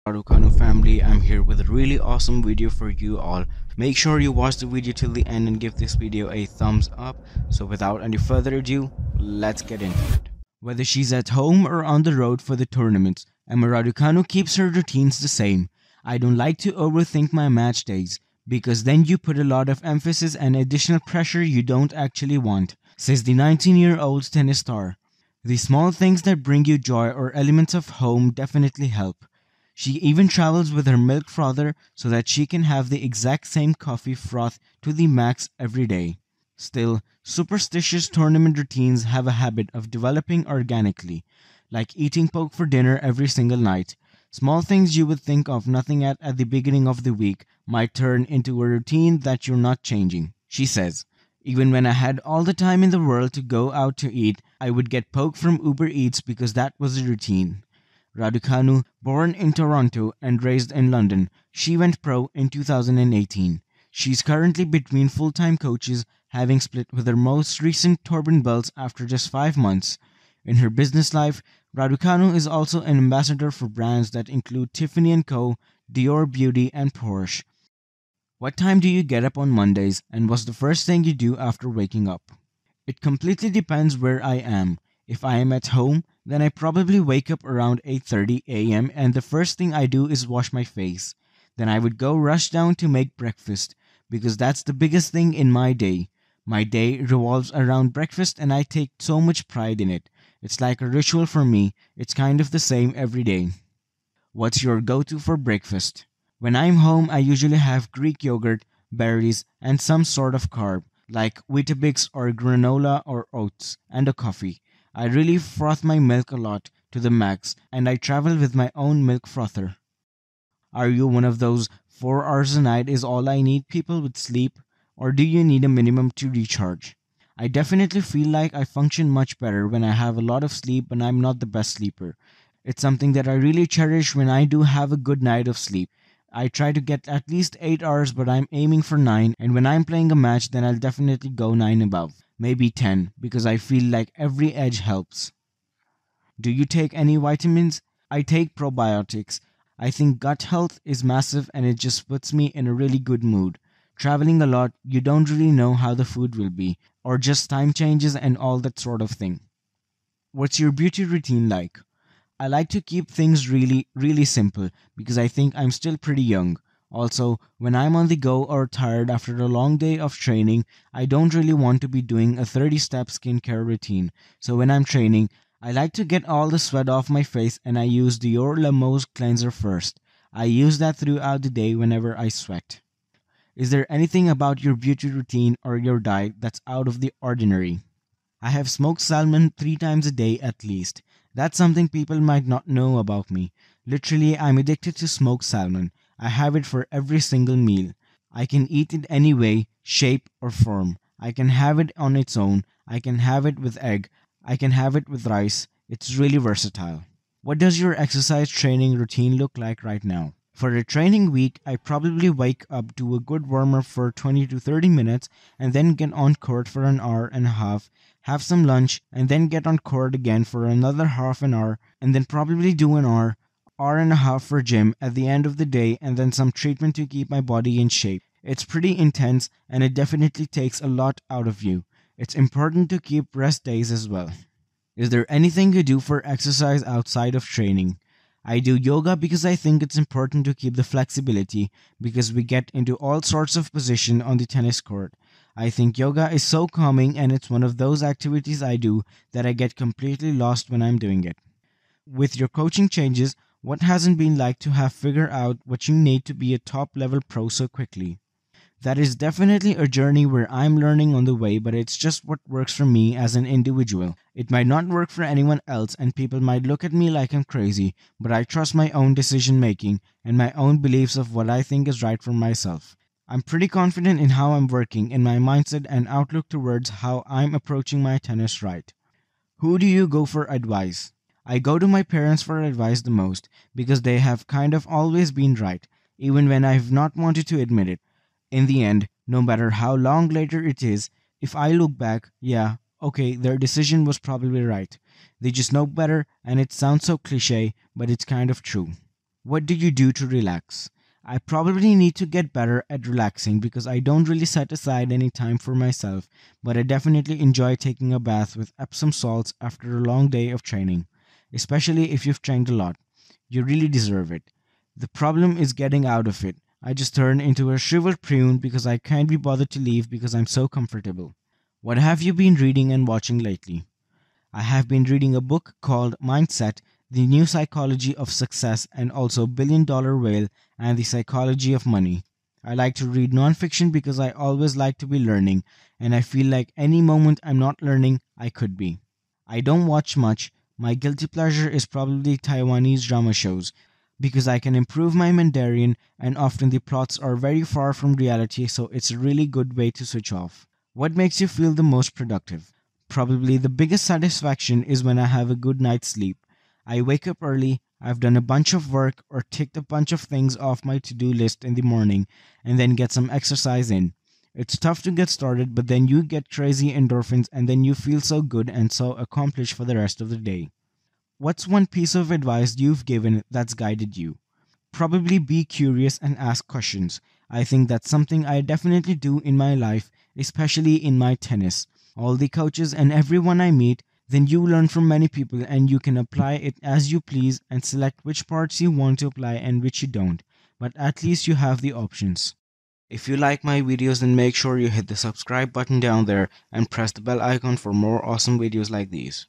Raducanu family, I'm here with a really awesome video for you all. Make sure you watch the video till the end and give this video a thumbs up. So without any further ado, let's get into it. Whether she's at home or on the road for the tournaments, Emma Raducanu keeps her routines the same. I don't like to overthink my match days, because then you put a lot of emphasis and additional pressure you don't actually want, says the 19-year-old tennis star. The small things that bring you joy or elements of home definitely help. She even travels with her milk frother so that she can have the exact same coffee froth to the max every day. Still, superstitious tournament routines have a habit of developing organically, like eating poke for dinner every single night. Small things you would think of nothing at the beginning of the week might turn into a routine that you're not changing. She says, even when I had all the time in the world to go out to eat, I would get poke from Uber Eats because that was a routine. Raducanu, born in Toronto and raised in London, she went pro in 2018. She's currently between full-time coaches, having split with her most recent Torben Belts after just 5 months. In her business life, Raducanu is also an ambassador for brands that include Tiffany & Co., Dior Beauty, and Porsche. What time do you get up on Mondays, and what's the first thing you do after waking up? It completely depends where I am. If I am at home, then I probably wake up around 8:30 a.m. and the first thing I do is wash my face. Then I would go rush down to make breakfast, because that's the biggest thing in my day. My day revolves around breakfast and I take so much pride in it. It's like a ritual for me. It's kind of the same every day. What's your go-to for breakfast? When I'm home, I usually have Greek yogurt, berries, and some sort of carb, like Weetabix or granola or oats, and a coffee. I really froth my milk a lot to the max, and I travel with my own milk frother. Are you one of those 4 hours a night is all I need people with sleep, or do you need a minimum to recharge? I definitely feel like I function much better when I have a lot of sleep, but I'm not the best sleeper. It's something that I really cherish when I do have a good night of sleep. I try to get at least 8 hours, but I'm aiming for 9, and when I'm playing a match, then I'll definitely go 9 above, maybe 10, because I feel like every edge helps. Do you take any vitamins? I take probiotics. I think gut health is massive and it just puts me in a really good mood. Traveling a lot, you don't really know how the food will be, or just time changes and all that sort of thing. What's your beauty routine like? I like to keep things really simple because I think I'm still pretty young. Also, when I'm on the go or tired after a long day of training, I don't really want to be doing a 30-step skincare routine. So when I'm training, I like to get all the sweat off my face and I use Dior Lamos cleanser first. I use that throughout the day whenever I sweat. Is there anything about your beauty routine or your diet that's out of the ordinary? I have smoked salmon 3 times a day at least. That's something people might not know about me. Literally, I'm addicted to smoked salmon. I have it for every single meal. I can eat it any way, shape, or form. I can have it on its own. I can have it with egg. I can have it with rice. It's really versatile. What does your exercise training routine look like right now? For a training week, I probably wake up, do a good warm up for 20 to 30 minutes, and then get on court for an hour and a half, have some lunch, and then get on court again for another half an hour, and then probably do an hour and a half for gym at the end of the day, and then some treatment to keep my body in shape. It's pretty intense, and it definitely takes a lot out of you. It's important to keep rest days as well. Is there anything you do for exercise outside of training? I do yoga because I think it's important to keep the flexibility because we get into all sorts of position on the tennis court. I think yoga is so calming and it's one of those activities I do that I get completely lost when I'm doing it. With your coaching changes, what hasn't been like to have figured out what you need to be a top level pro so quickly? That is definitely a journey where I'm learning on the way, but it's just what works for me as an individual. It might not work for anyone else, and people might look at me like I'm crazy, but I trust my own decision making and my own beliefs of what I think is right for myself. I'm pretty confident in how I'm working, in my mindset and outlook towards how I'm approaching my tennis right. Who do you go for advice? I go to my parents for advice the most because they have kind of always been right, even when I've not wanted to admit it. In the end, no matter how long later it is, if I look back, yeah, okay, their decision was probably right. They just know better, and it sounds so cliche, but it's kind of true. What do you do to relax? I probably need to get better at relaxing because I don't really set aside any time for myself, but I definitely enjoy taking a bath with Epsom salts after a long day of training, especially if you've trained a lot. You really deserve it. The problem is getting out of it. I just turn into a shriveled prune because I can't be bothered to leave because I'm so comfortable. What have you been reading and watching lately? I have been reading a book called Mindset: The New Psychology of Success, and also Billion Dollar Whale and the Psychology of Money. I like to read nonfiction because I always like to be learning, and I feel like any moment I'm not learning, I could be. I don't watch much. My guilty pleasure is probably Taiwanese drama shows because I can improve my Mandarin and often the plots are very far from reality, so it's a really good way to switch off. What makes you feel the most productive? Probably the biggest satisfaction is when I have a good night's sleep. I wake up early, I've done a bunch of work or ticked a bunch of things off my to do list in the morning, and then get some exercise in. It's tough to get started, but then you get crazy endorphins and then you feel so good and so accomplished for the rest of the day. What's one piece of advice you've given that's guided you? Probably be curious and ask questions. I think that's something I definitely do in my life, especially in my tennis. All the coaches and everyone I meet, then you learn from many people and you can apply it as you please and select which parts you want to apply and which you don't. But at least you have the options. If you like my videos, then make sure you hit the subscribe button down there and press the bell icon for more awesome videos like these.